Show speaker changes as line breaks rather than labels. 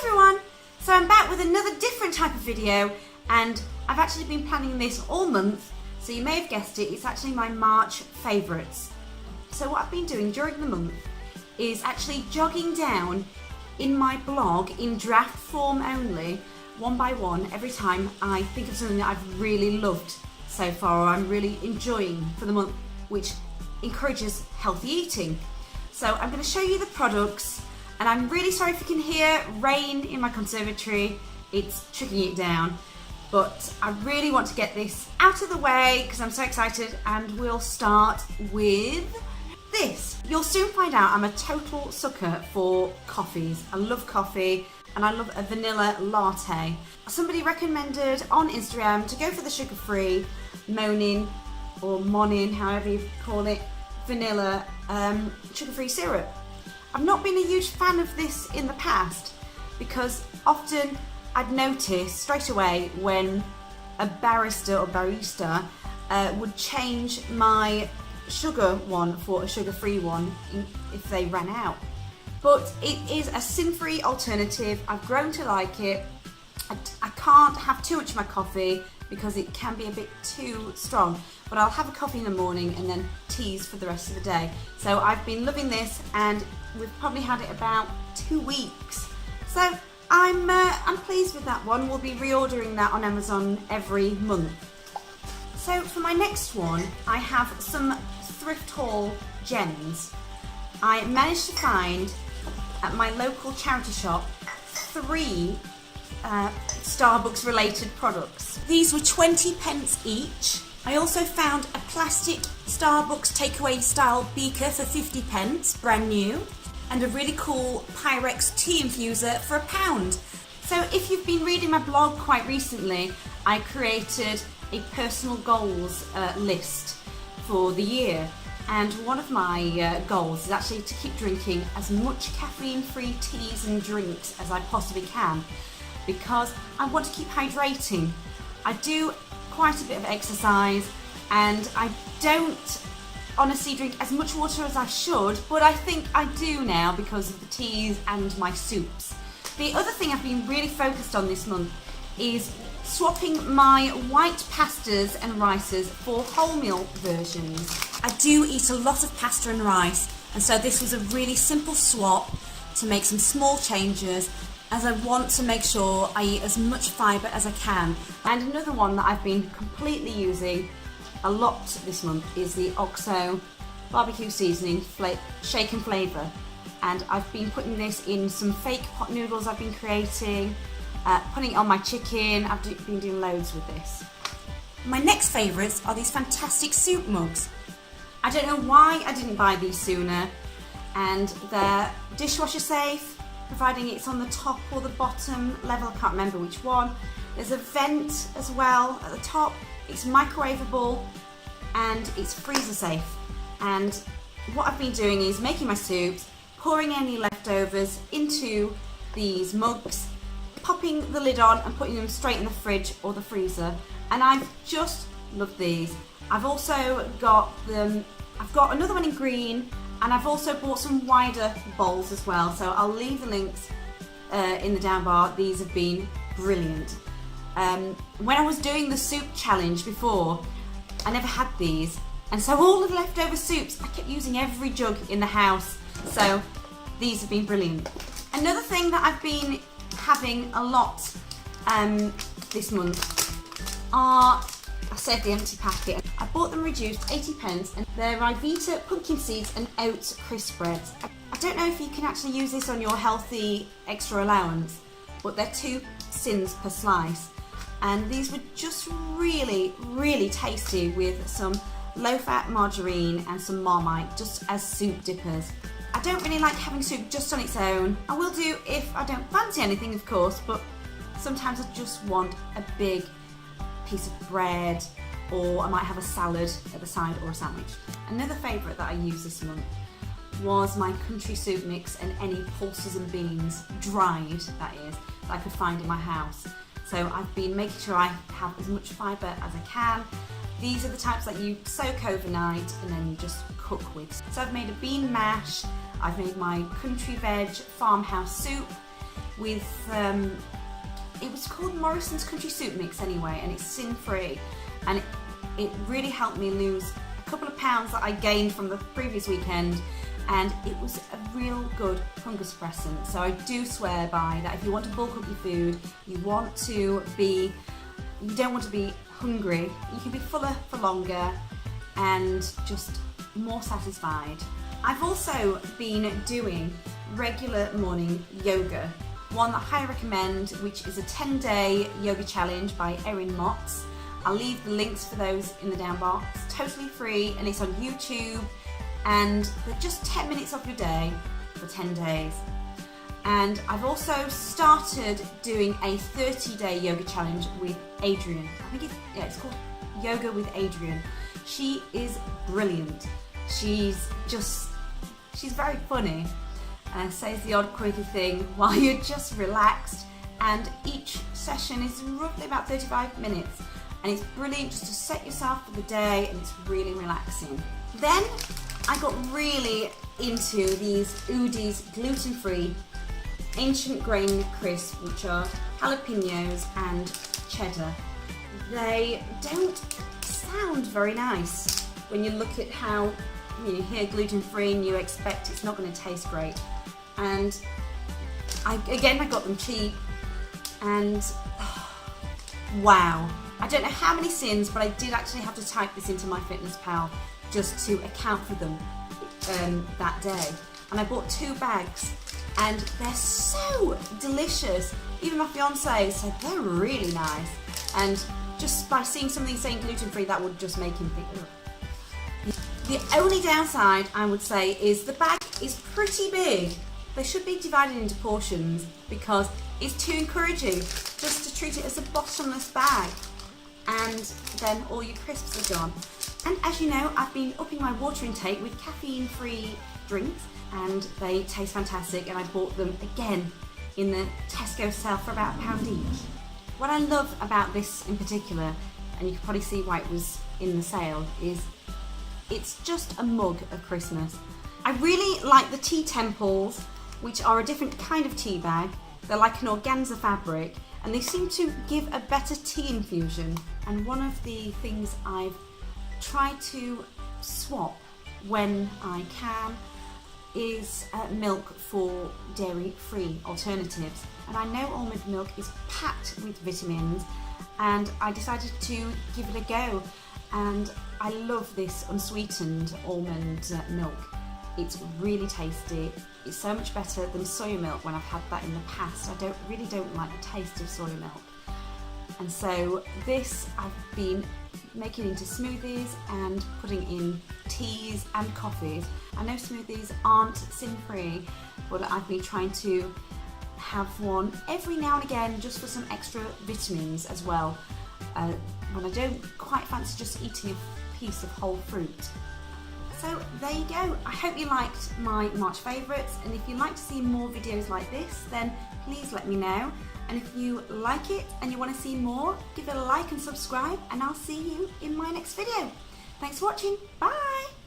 Hi everyone! So I'm back with another different type of video, and I've actually been planning this all month, so you may have guessed it, it's actually my March favourites. So what I've been doing during the month is actually jogging down in my blog in draft form only, one by one, every time I think of something that I've really loved so far or I'm really enjoying for the month, which encourages healthy eating. So I'm going to show you the products, and I'm really sorry if you can hear rain in my conservatory, it's trickling it down, but I really want to get this out of the way because I'm so excited, and we'll start with this. You'll soon find out I'm a total sucker for coffees. I love coffee and I love a vanilla latte. Somebody recommended on Instagram to go for the sugar-free Monin or Monin, however you call it, vanilla sugar-free syrup. I've not been a huge fan of this in the past because often I'd notice straight away when a barista or barista would change my sugar one for a sugar-free one if they ran out. But it is a sin-free alternative. I've grown to like it. I can't have too much of my coffee because it can be a bit too strong, but I'll have a coffee in the morning and then teas for the rest of the day. So I've been loving this, and we've probably had it about 2 weeks. So I'm pleased with that one. We'll be reordering that on Amazon every month. So for my next one, I have some thrift haul gems. I managed to find at my local charity shop 3 Starbucks related products. These were 20 pence each. I also found a plastic Starbucks takeaway style beaker for 50 pence, brand new, and a really cool Pyrex tea infuser for £1. So if you've been reading my blog quite recently, I created a personal goals list for the year, and one of my goals is actually to keep drinking as much caffeine-free teas and drinks as I possibly can, because I want to keep hydrating. I do quite a bit of exercise and I don't honestly drink as much water as I should, but I think I do now because of the teas and my soups. The other thing I've been really focused on this month is swapping my white pastas and rices for wholemeal versions. I do eat a lot of pasta and rice, and so this was a really simple swap to make some small changes, as I want to make sure I eat as much fibre as I can. And another one that I've been completely using a lot this month is the OXO barbecue seasoning shake and flavour, and I've been putting this in some fake pot noodles I've been creating, putting it on my chicken. I've been doing loads with this. My next favourites are these fantastic soup mugs. I don't know why I didn't buy these sooner, and they're dishwasher safe, providing it's on the top or the bottom level, I can't remember which one. There's a vent as well at the top, it's microwavable, and it's freezer safe. And what I've been doing is making my soups, pouring any leftovers into these mugs, popping the lid on and putting them straight in the fridge or the freezer, and I've just loved these. I've also got them, I've got another one in green, and I've also bought some wider bowls as well, so I'll leave the links in the down bar. These have been brilliant. When I was doing the soup challenge before, I never had these, and so all of the leftover soups, I kept using every jug in the house, so these have been brilliant. Another thing that I've been having a lot this month are, I saved the empty packet. I bought them reduced, 80 pence, and they're Ryvita pumpkin seeds and oats crisp breads. I don't know if you can actually use this on your healthy extra allowance, but they're 2 sins per slice. And these were just really, really tasty with some low-fat margarine and some Marmite, just as soup dippers. I don't really like having soup just on its own. I will do if I don't fancy anything, of course, but sometimes I just want a big piece of bread, or I might have a salad at the side or a sandwich. Another favourite that I used this month was my country soup mix and any pulses and beans, dried that is, that I could find in my house. So I've been making sure I have as much fibre as I can. These are the types that you soak overnight and then you just cook with. So I've made a bean mash, I've made my country veg farmhouse soup, with, it was called Morrison's Country Soup Mix anyway, and it's sin-free, and it really helped me lose a couple of pounds that I gained from the previous weekend, and it was a real good hunger suppressant. So I do swear by that. If you want to bulk up your food, you don't want to be hungry, you can be fuller for longer and just more satisfied. I've also been doing regular morning yoga, one that I highly recommend, which is a 10-day yoga challenge by Erin Motts. I'll leave the links for those in the down box. It's totally free and it's on YouTube, and they're just 10 minutes of your day for 10 days. And I've also started doing a 30-day yoga challenge with Adriene. I think it's called Yoga with Adriene. She is brilliant. She's very funny. Says the odd quirky thing while you're just relaxed, and each session is roughly about 35 minutes, and it's brilliant just to set yourself for the day, and it's really relaxing. Then I got really into these Udi's gluten-free ancient grain crisps, which are jalapenos and cheddar. They don't sound very nice when you look at how you hear gluten-free and you expect it's not going to taste great. And I got them cheap, and wow, I don't know how many sins, but I did actually have to type this into MyFitnessPal just to account for them that day. And I bought 2 bags, and they're so delicious. Even my fiance said they're really nice, and just by seeing something saying gluten-free, that would just make him think, ugh. The only downside, I would say, is the bag is pretty big. They should be divided into portions because it's too encouraging just to treat it as a bottomless bag, and then all your crisps are gone. And as you know, I've been upping my water intake with caffeine-free drinks, and they taste fantastic, and I bought them again in the Tesco sale for about £1 each. What I love about this in particular, and you can probably see why it was in the sale, is it's just a mug of Christmas. I really like the tea temples, which are a different kind of tea bag. They're like an organza fabric, and they seem to give a better tea infusion. And one of the things I've tried to swap when I can is milk for dairy-free alternatives. And I know almond milk is packed with vitamins, and I decided to give it a go. And I love this unsweetened almond milk. It's really tasty. It's so much better than soy milk when I've had that in the past. I really don't like the taste of soy milk. And so this I've been making into smoothies and putting in teas and coffees. I know smoothies aren't sin-free, but I've been trying to have one every now and again just for some extra vitamins as well, when I don't quite fancy just eating a piece of whole fruit. So there you go. I hope you liked my March favourites, and if you'd like to see more videos like this, then please let me know. And if you like it and you want to see more, give it a like and subscribe, and I'll see you in my next video. Thanks for watching. Bye!